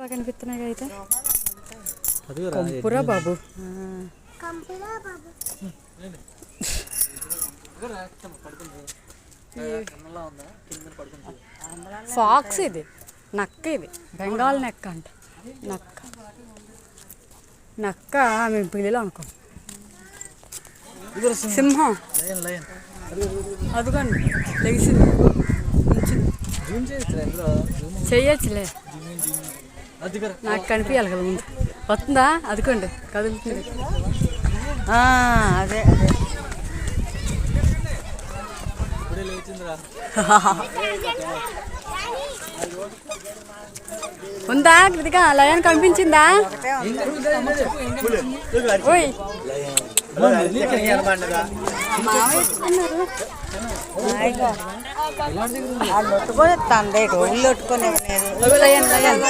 బాగా కనిపిస్తున్నాయి అయితే కంపురా బాబు. ఫాక్స్ ఇది, నక్క, ఇది బెంగాల్ నక్క అంట. నక్క నక్క మేము పిల్లలు అనుకో. సింహం అదిగోండి లెగిసింది, చెయ్యొచ్చులే, నాకు కనిపించాలి కదా ముందు. వస్తుందా? అదిగోండి కదులుతుంది. అదే ఉందా కృతిక? లయన్ కనిపించిందా? ఓయ్ వాళ్ళు ఒట్టుకొని తండ్రి ఒళ్ళు ఒట్టుకునే లయన్ లయన్